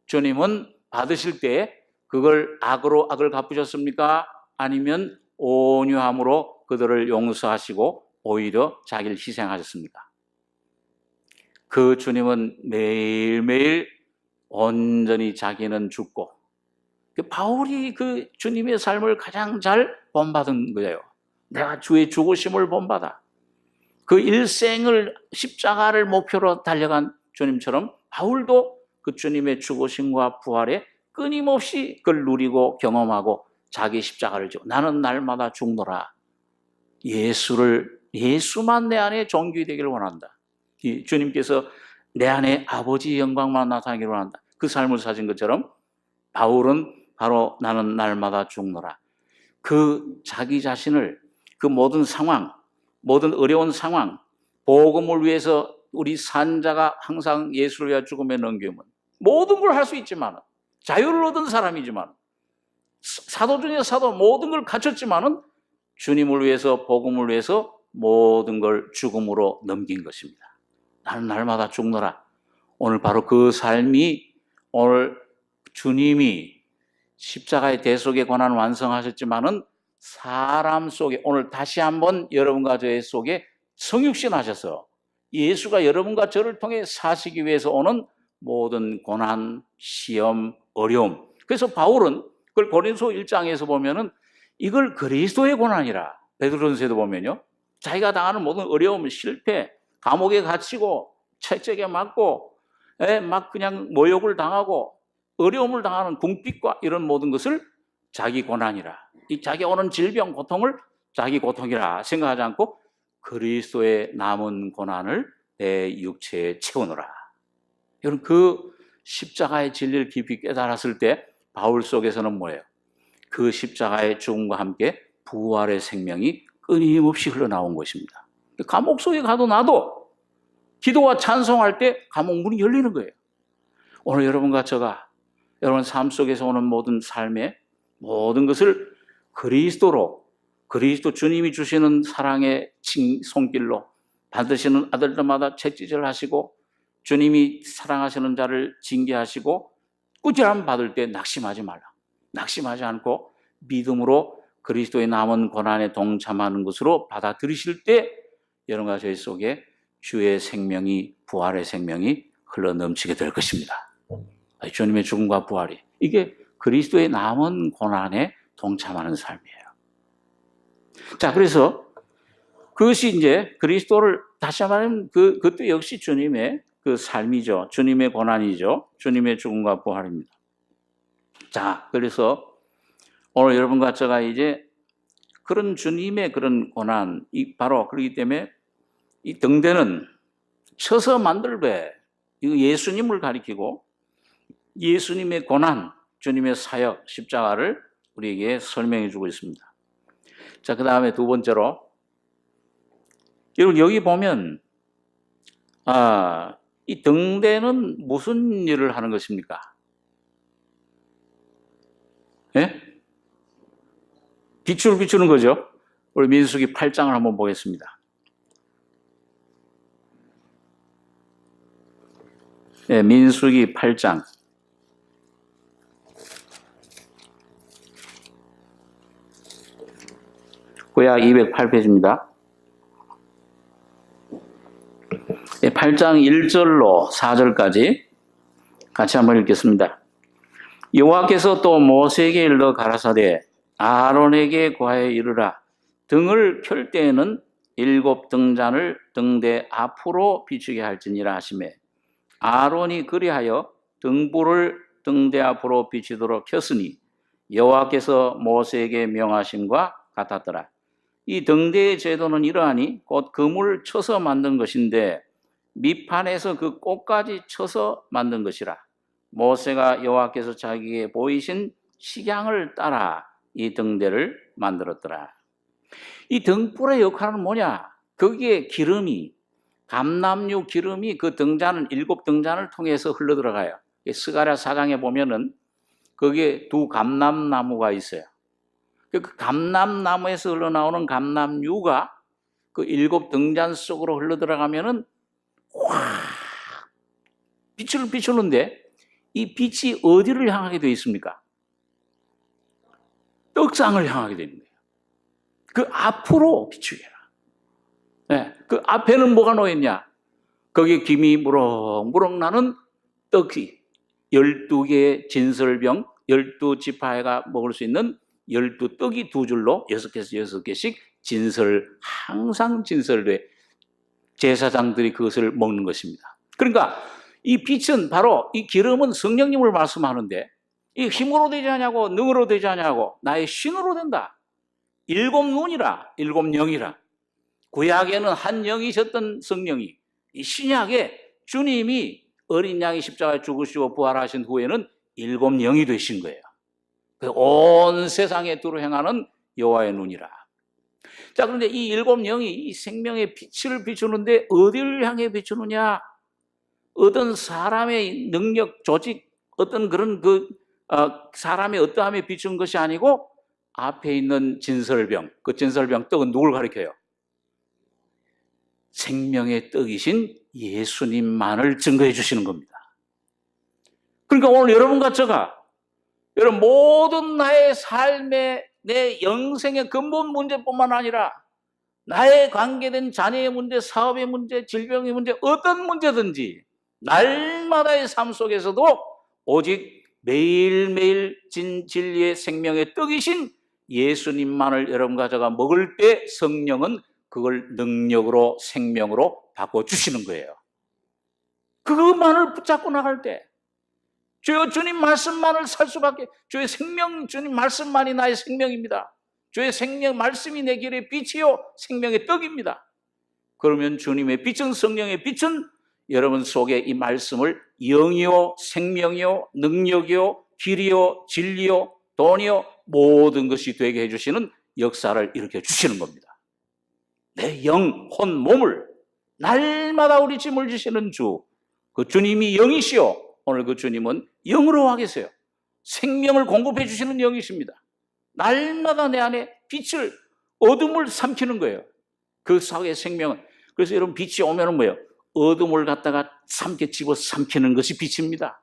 주님은 받으실 때 그걸 악으로 악을 갚으셨습니까? 아니면 온유함으로 그들을 용서하시고 오히려 자기를 희생하셨습니까? 그 주님은 매일매일 온전히 자기는 죽고, 바울이 그 주님의 삶을 가장 잘 본받은 거예요. 내가 주의 죽으심을 본받아. 그 일생을 십자가를 목표로 달려간 주님처럼 바울도 그 주님의 죽으심과 부활에 끊임없이 그걸 누리고 경험하고 자기 십자가를 지고 나는 날마다 죽노라. 예수만 내 안에 존귀 되기를 원한다. 주님께서 내 안에 아버지 영광만 나타나기를 원한다. 그 삶을 사신 것처럼 바울은 바로 나는 날마다 죽노라. 그 자기 자신을 그 모든 상황, 모든 어려운 상황, 복음을 위해서 우리 산자가 항상 예수를 위하여 죽음에 넘기면 모든 걸 할 수 있지만, 자유를 얻은 사람이지만, 사도 중에 사도, 모든 걸 갖췄지만은 주님을 위해서, 복음을 위해서 모든 걸 죽음으로 넘긴 것입니다. 나는 날마다 죽노라. 오늘 바로 그 삶이, 오늘 주님이 십자가의 대속의 권한을 완성하셨지만은 사람 속에, 오늘 다시 한번 여러분과 저의 속에 성육신 하셔서 예수가 여러분과 저를 통해 사시기 위해서 오는 모든 고난, 시험, 어려움. 그래서 바울은 그걸 고린도 1장에서 보면은 이걸 그리스도의 고난이라, 베드로전서에도 보면요, 자기가 당하는 모든 어려움, 실패, 감옥에 갇히고 채찍에 맞고 막 그냥 모욕을 당하고 어려움을 당하는 궁핍과 이런 모든 것을 자기 고난이라, 이 자기 오는 질병, 고통을 자기 고통이라 생각하지 않고 그리스도의 남은 고난을 내 육체에 채우노라. 여러분, 그 십자가의 진리를 깊이 깨달았을 때 바울 속에서는 뭐예요? 그 십자가의 죽음과 함께 부활의 생명이 끊임없이 흘러나온 것입니다. 감옥 속에 가도 나도 기도와 찬송할 때 감옥 문이 열리는 거예요. 오늘 여러분과 저가 여러분 삶 속에서 오는 모든 삶의 모든 것을 그리스도 주님이 주시는 사랑의 손길로 받으시는 아들들마다 채찍질 하시고 주님이 사랑하시는 자를 징계하시고 꾸지람 받을 때 낙심하지 말라. 낙심하지 않고 믿음으로 그리스도의 남은 고난에 동참하는 것으로 받아들이실 때 여러분과 저희 속에 주의 생명이, 부활의 생명이 흘러넘치게 될 것입니다. 주님의 죽음과 부활이, 이게 그리스도의 남은 고난에 동참하는 삶이에요. 자, 그래서 그것이 이제 그리스도를 다시 말하면 그것도 역시 주님의 그 삶이죠. 주님의 고난이죠. 주님의 죽음과 부활입니다. 자, 그래서 오늘 여러분과 제가 이제 그런 주님의 그런 고난, 바로 그렇기 때문에 이 등대는 쳐서 만들되 예수님을 가리키고 예수님의 고난, 주님의 사역, 십자가를 우리에게 설명해 주고 있습니다. 자, 그 다음에 두 번째로, 여러분 여기 보면 이 등대는 무슨 일을 하는 것입니까? 예? 빛을 비추는 거죠. 우리 민수기 8장을 한번 보겠습니다. 예, 민수기 8장. 구약 208페이지입니다. 8장 1절로 4절까지 같이 한번 읽겠습니다. 여호와께서 또 모세에게 일러 가라사대 아론에게 고하여 이르라. 등을 켤 때에는 7 등잔을 등대 앞으로 비추게 할지니라 하시매 아론이 그리하여 등불을 등대 앞으로 비추도록 켰으니 여호와께서 모세에게 명하심과 같았더라. 이 등대의 제도는 이러하니 곧 금을 쳐서 만든 것인데 밑판에서 그 꽃까지 쳐서 만든 것이라. 모세가 여호와께서 자기에게 보이신 식양을 따라 이 등대를 만들었더라. 이 등불의 역할은 뭐냐? 거기에 기름이, 감람유 기름이 그 등잔을 7 등잔을 통해서 흘러 들어가요. 스가랴 4장에 보면은 거기에 2 감람나무가 있어요. 그 감람나무에서 흘러나오는 감람유가 그 7 등잔 속으로 흘러 들어가면은 확 빛을 비추는데 이 빛이 어디를 향하게 되어 있습니까? 떡상을 향하게 됩니다. 그 앞으로 비추게 해라. 네, 그 앞에는 뭐가 놓였냐? 거기에 김이 무럭무럭 나는 떡이 12개의 진설병, 12지파가 먹을 수 있는 12떡이 2줄로 6개에서 6개씩 항상 진설돼 제사장들이 그것을 먹는 것입니다. 그러니까 이 빛은 바로 이 기름은 성령님을 말씀하는데 이 힘으로 되지 않냐고 능으로 되지 않냐고 나의 신으로 된다. 7 눈이라 7 영이라. 구약에는 한 영이셨던 성령이 이 신약에 주님이 어린 양이 십자가에 죽으시고 부활하신 후에는 7 영이 되신 거예요. 온 세상에 두루 행하는 여호와의 눈이라. 자, 그런데 이 7 영이 이 생명의 빛을 비추는데 어디를 향해 비추느냐? 어떤 사람의 능력, 조직, 어떤 그런 사람의 어떠함에 비춘 것이 아니고 앞에 있는 진설병, 그 진설병 떡은 누굴 가리켜요? 생명의 떡이신 예수님만을 증거해 주시는 겁니다. 그러니까 오늘 여러분과 저가 여러분 모든 나의 삶의 내 영생의 근본 문제뿐만 아니라 나의 관계된 자녀의 문제, 사업의 문제, 질병의 문제, 어떤 문제든지 날마다의 삶 속에서도 오직 매일매일 진리의 생명의 떡이신 예수님만을 여러분과 제가 먹을 때 성령은 그걸 능력으로 생명으로 바꿔주시는 거예요. 그것만을 붙잡고 나갈 때 주여 주님 말씀만을 살 수밖에, 주의 생명, 주님 말씀만이 나의 생명입니다. 주의 생명 말씀이 내 길의 빛이요 생명의 떡입니다. 그러면 주님의 빛은, 성령의 빛은 여러분 속에 이 말씀을 영이요 생명이요 능력이요 길이요 진리요 돈이요 모든 것이 되게 해주시는 역사를 일으켜 주시는 겁니다. 내 영, 혼, 몸을 날마다 우리 짐을 지시는 주, 그 주님이 영이시요 오늘 그 주님은 영으로 와 계세요. 생명을 공급해 주시는 영이십니다. 날마다 내 안에 빛을, 어둠을 삼키는 거예요. 그 사회의 생명은. 그래서 여러분 빛이 오면은 뭐예요? 어둠을 갖다가 집어 삼키는 것이 빛입니다.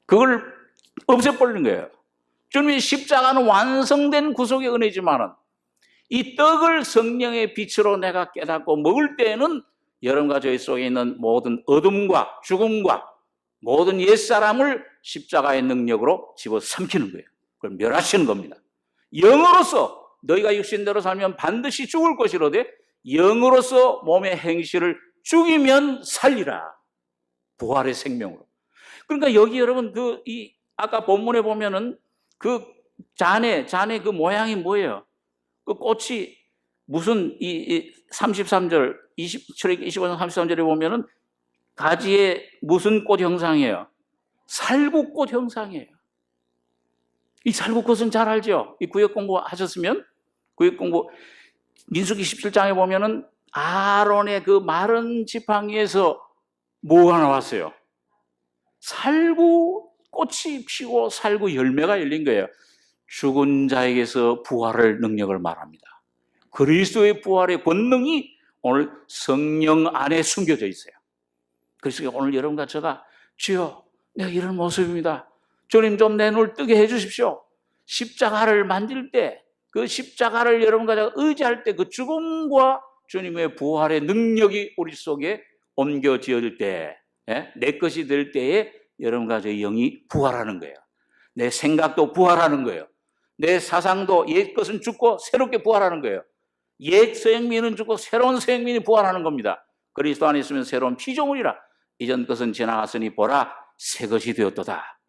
그걸 없애버리는 거예요. 주님의 십자가는 완성된 구속의 은혜지만은 이 떡을 성령의 빛으로 내가 깨닫고 먹을 때에는 여러분과 저희 속에 있는 모든 어둠과 죽음과 모든 옛사람을 십자가의 능력으로 집어 삼키는 거예요. 그걸 멸하시는 겁니다. 영으로서 너희가 육신대로 살면 반드시 죽을 것이로되 영으로서 몸의 행실을 죽이면 살리라. 부활의 생명으로. 그러니까 여기 여러분 아까 본문에 보면은 그 잔의 그 모양이 뭐예요? 그 꽃이 무슨 33절, 25절, 33절에 보면은 가지에 무슨 꽃 형상이에요? 살구꽃 형상이에요. 이 살구꽃은 잘 알죠? 이 구역 공부 하셨으면 민수기 17장에 보면은 아론의 그 마른 지팡이에서 뭐가 나왔어요? 살구꽃이 피고 살구 열매가 열린 거예요. 죽은 자에게서 부활의 능력을 말합니다. 그리스도의 부활의 권능이 오늘 성령 안에 숨겨져 있어요. 그래서 오늘 여러분과 제가 주여 내가 이런 모습입니다. 주님 좀 내 눈을 뜨게 해 주십시오. 십자가를 만질 때 그 십자가를 여러분과 제가 의지할 때 그 죽음과 주님의 부활의 능력이 우리 속에 옮겨지어질 때, 내 것이 될 때에 여러분과 제 영이 부활하는 거예요. 내 생각도 부활하는 거예요. 내 사상도 옛 것은 죽고 새롭게 부활하는 거예요. 옛 생민은 죽고 새로운 생민이 부활하는 겁니다. 그리스도 안에 있으면 새로운 피조물이라. 이전 것은 지나갔으니 보라 새 것이 되었도다.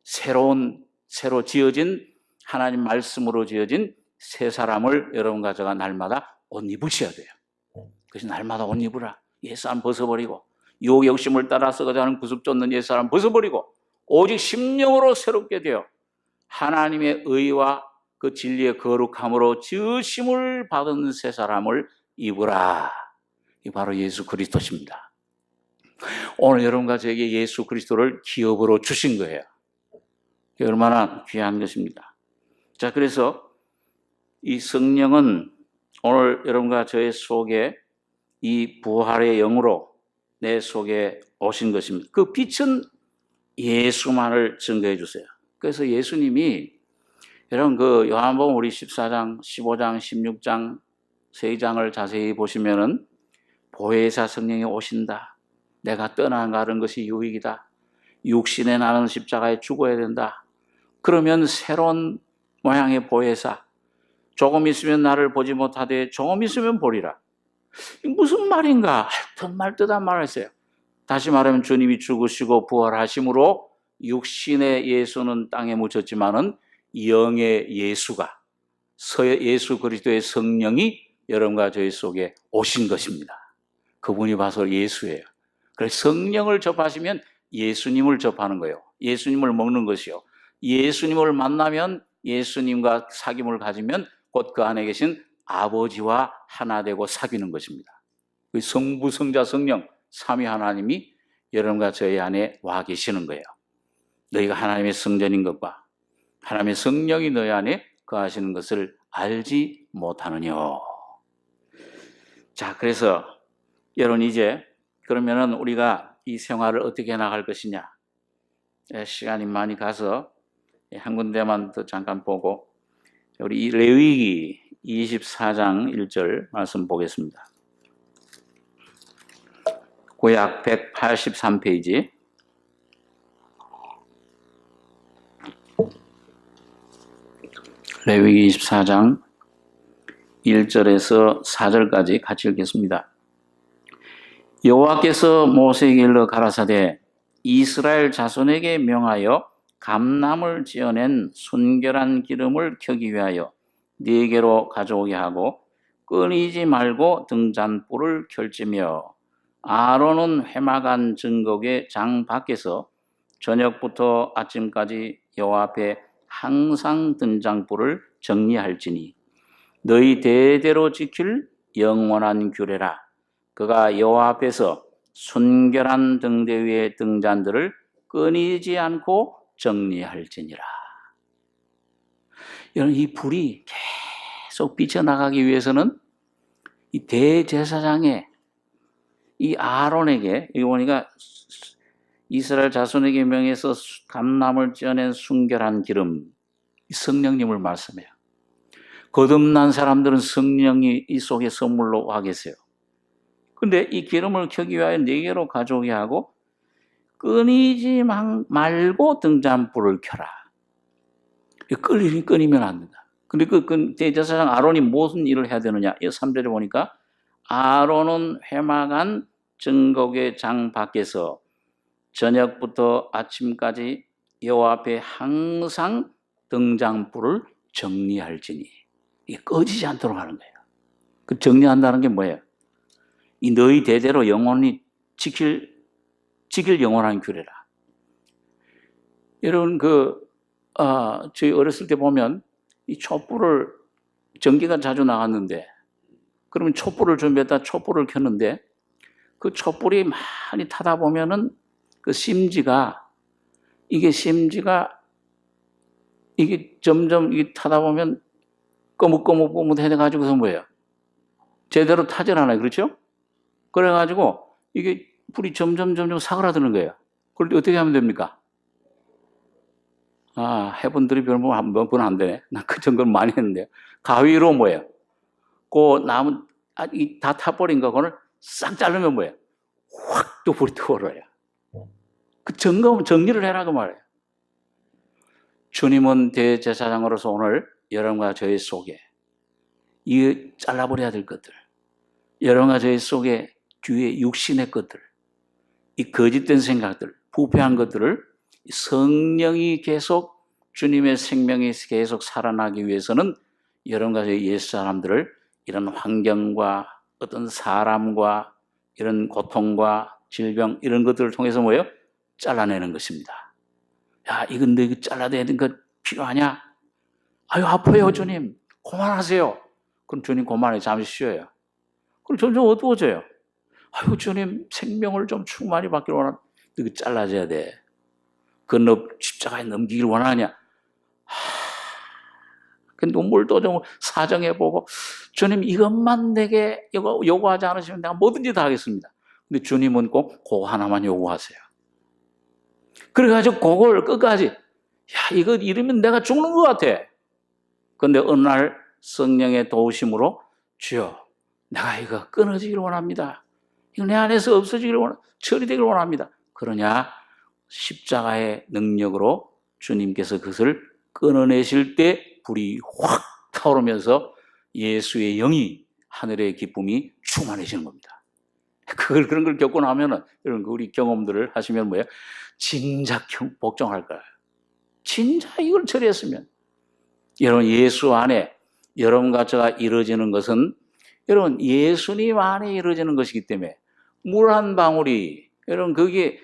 새로 지어진 하나님 말씀으로 지어진 새 사람을 여러분과 제가 날마다 옷 입으셔야 돼요. 그래서 날마다 옷 입으라. 옛사람 벗어버리고 유혹의 욕심을 따라 썩어져 가는 구습 쫓는 옛사람 벗어버리고 오직 심령으로 새롭게 되어 하나님의 의와 그 진리의 거룩함으로 지으심을 받은 새 사람을 입으라. 이 바로 예수 그리스도십니다. 오늘 여러분과 저에게 예수 그리스도를 기업으로 주신 거예요. 얼마나 귀한 것입니다. 자, 그래서 이 성령은 오늘 여러분과 저의 속에 이 부활의 영으로 내 속에 오신 것입니다. 그 빛은 예수만을 증거해 주세요. 그래서 예수님이 여러분 그 요한복음 우리 14장, 15장, 16장 세 장을 자세히 보시면은 보혜사 성령이 오신다. 내가 떠나가는 것이 유익이다. 육신에 나는 십자가에 죽어야 된다. 그러면 새로운 모양의 보혜사, 조금 있으면 나를 보지 못하되 조금 있으면 보리라. 무슨 말인가? 할 말 듯한 말을 했어요. 다시 말하면 주님이 죽으시고 부활하심으로 육신의 예수는 땅에 묻혔지만은 영의 예수가 예수 그리스도의 성령이 여러분과 저희 속에 오신 것입니다. 그분이 바로 예수예요. 그래서 성령을 접하시면 예수님을 접하는 거예요. 예수님을 먹는 것이요. 예수님을 만나면 예수님과 사귐을 가지면 곧 그 안에 계신 아버지와 하나 되고 사귀는 것입니다. 그 성부, 성자, 성령 삼위 하나님이 여러분과 저희 안에 와 계시는 거예요. 너희가 하나님의 성전인 것과 하나님의 성령이 너희 안에 거하시는 것을 알지 못하느냐. 자, 그래서 여러분 이제 그러면은 우리가 이 생활을 어떻게 나갈 것이냐. 시간이 많이 가서 한 군데만 더 잠깐 보고 우리 레위기 24장 1절 말씀 보겠습니다. 구약 183페이지. 레위기 24장 1절에서 4절까지 같이 읽겠습니다. 여호와께서 모세에게 일러 가라사대 이스라엘 자손에게 명하여 감람을 지어낸 순결한 기름을 켜기 위하여 네게로 가져오게 하고 끊이지 말고 등잔불을 켤지며 아론은 회막안 증거의 장 밖에서 저녁부터 아침까지 여호와 앞에 항상 등잔불을 정리할지니 너희 대대로 지킬 영원한 규례라. 그가 여호와 앞에서 순결한 등대 위의 등잔들을 끊이지 않고 정리할지니라. 여러분, 이 불이 계속 비쳐나가기 위해서는 이 대제사장의 이 아론에게, 이거 보니까 이스라엘 자손에게 명해서 감람을 쪄낸 순결한 기름, 성령님을 말씀해요. 거듭난 사람들은 성령이 이 속에 선물로 와 계세요. 근데 이 기름을 켜기 위하여 4개로 가져오게 하고 끊이지 말고 등잔불을 켜라. 끊이면 안 된다. 근데 그 대제사장 아론이 무슨 일을 해야 되느냐? 이 3절에 보니까 아론은 회막안 증거궤 장 밖에서 저녁부터 아침까지 여호와 앞에 항상 등잔불을 정리할지니. 이게 꺼지지 않도록 하는 거예요. 그 정리한다는 게 뭐예요? 이 너희 대대로 영원히 지킬 영원한 규례라. 여러분, 저희 어렸을 때 보면 이 촛불을, 전기가 자주 나갔는데, 그러면 촛불을 준비했다 촛불을 켰는데, 그 촛불이 많이 타다 보면은 그 심지가 이게 점점 이게 타다 보면 꺼뭇해가지고서 뭐예요? 제대로 타질 않아요. 그렇죠? 그래가지고 이게 불이 점점 사그라드는 거예요. 그럴 때 어떻게 하면 됩니까? 해분들이 별로 몇 번 안 되네. 난 그 정도는 많이 했는데요. 가위로 뭐예요? 그 나무, 다 타버린 거를 싹 자르면 뭐예요? 확 또 불이 떠오르요. 그 정리를 해라 그 말이에요. 주님은 대제사장으로서 오늘 여러분과 저희 속에 이 잘라버려야 될 것들, 여러분과 저희 속에 뒤에 육신의 것들, 이 거짓된 생각들, 부패한 것들을 성령이 계속, 주님의 생명이 계속 살아나기 위해서는 여러분과 저희 옛 사람들을 이런 환경과 어떤 사람과 이런 고통과 질병 이런 것들을 통해서 뭐예요? 잘라내는 것입니다. 야, 이건 너 이거 잘라내야 되는 것 필요하냐? 아유, 아파요, 주님. 그만하세요. 그럼 주님 그만해, 잠시 쉬어요. 그럼 점점 어두워져요. 아유, 주님, 생명을 좀 충만히 받기를 원하는, 이거 잘라져야 돼. 너 십자가에 넘기길 원하냐? 그 눈물도 좀 사정해보고, 주님, 이것만 내게 요구하지 않으시면 내가 뭐든지 다 하겠습니다. 근데 주님은 꼭 그거 하나만 요구하세요. 그래가지고 그걸 끝까지, 야, 이거 이러면 내가 죽는 것 같아. 근데 어느 날 성령의 도우심으로, 주여, 내가 이거 끊어지기를 원합니다. 이거 내 안에서 없어지기를 처리되기를 원합니다. 그러냐? 십자가의 능력으로 주님께서 그것을 끊어내실 때 불이 확 타오르면서 예수의 영이, 하늘의 기쁨이 충만해지는 겁니다. 그런 걸 겪고 나면은, 이런 우리 경험들을 하시면 뭐예요? 진작 복종할 거예요. 진작 이걸 처리했으면. 여러분, 예수 안에 여러분과 저가 이루어지는 것은 여러분 예수님 안에 이루어지는 것이기 때문에 물 한 방울이, 여러분 그게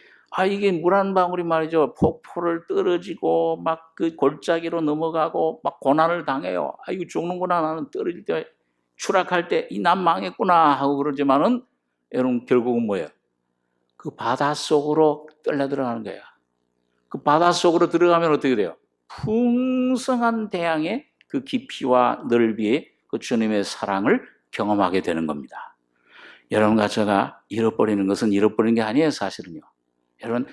이게 물 한 방울이 말이죠. 폭포를 떨어지고 막 그 골짜기로 넘어가고 막 고난을 당해요. 이거 죽는구나, 나는 떨어질 때 추락할 때 난 망했구나 하고 그러지만은 여러분 결국은 뭐예요? 그 바닷속으로 떨려 들어가는 거야. 그 바닷속으로 들어가면 어떻게 돼요? 풍성한 대양의 그 깊이와 넓이의 그 주님의 사랑을 경험하게 되는 겁니다. 여러분과 제가 잃어버리는 것은 잃어버리는 게 아니에요, 사실은요. 여러분,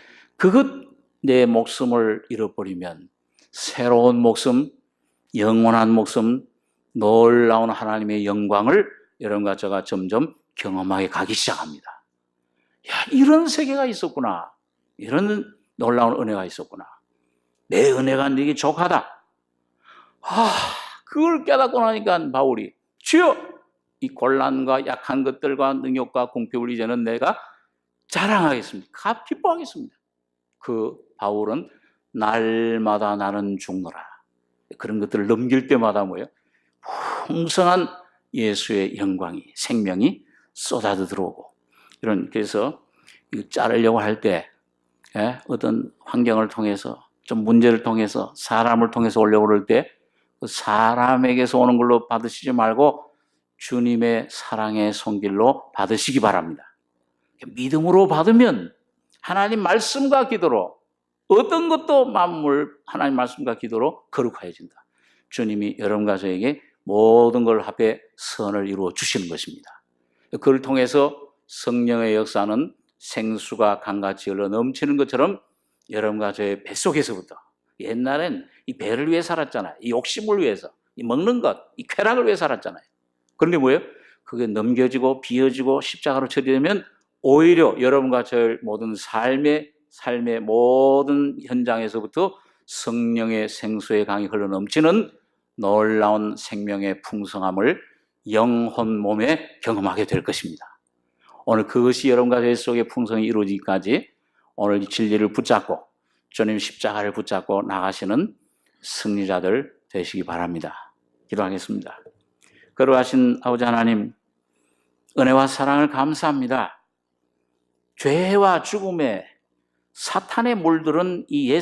내 목숨을 잃어버리면 새로운 목숨, 영원한 목숨, 놀라운 하나님의 영광을 여러분과 제가 점점 경험하게 가기 시작합니다. 야, 이런 세계가 있었구나. 이런 놀라운 은혜가 있었구나. 내 은혜가 네게 족하다. 그걸 깨닫고 나니까 바울이, 주여, 이 곤란과 약한 것들과 능력과 궁핍을 이제는 내가 자랑하겠습니다. 기뻐하겠습니다. 그 바울은 날마다 나는 죽노라. 그런 것들을 넘길 때마다 뭐예요? 풍성한 예수의 영광이, 생명이 쏟아져 들어오고, 그래서 자르려고 할 때 어떤 환경을 통해서, 좀 문제를 통해서, 사람을 통해서 오려고 그럴 때 그 사람에게서 오는 걸로 받으시지 말고 주님의 사랑의 손길로 받으시기 바랍니다. 믿음으로 받으면 하나님 말씀과 기도로, 어떤 것도 만물 하나님 말씀과 기도로 거룩해진다. 주님이 여러분과 저에게 모든 걸 합해 선을 이루어 주시는 것입니다. 그걸 통해서 성령의 역사는 생수가 강같이 흘러 넘치는 것처럼 여러분과 저의 뱃속에서부터, 옛날엔 이 배를 위해 살았잖아요. 이 욕심을 위해서, 이 먹는 것, 이 쾌락을 위해 살았잖아요. 그런데 뭐예요? 그게 넘겨지고 비어지고 십자가로 처리되면 오히려 여러분과 저의 모든 삶의 모든 현장에서부터 성령의 생수의 강이 흘러 넘치는 놀라운 생명의 풍성함을 영혼 몸에 경험하게 될 것입니다. 오늘 그것이 여러분과 제 속에 풍성히 이루어지기까지 오늘 이 진리를 붙잡고 주님 십자가를 붙잡고 나가시는 승리자들 되시기 바랍니다. 기도하겠습니다. 거룩하신 아버지 하나님, 은혜와 사랑을 감사합니다. 죄와 죽음에 사탄에 물들은 이 옛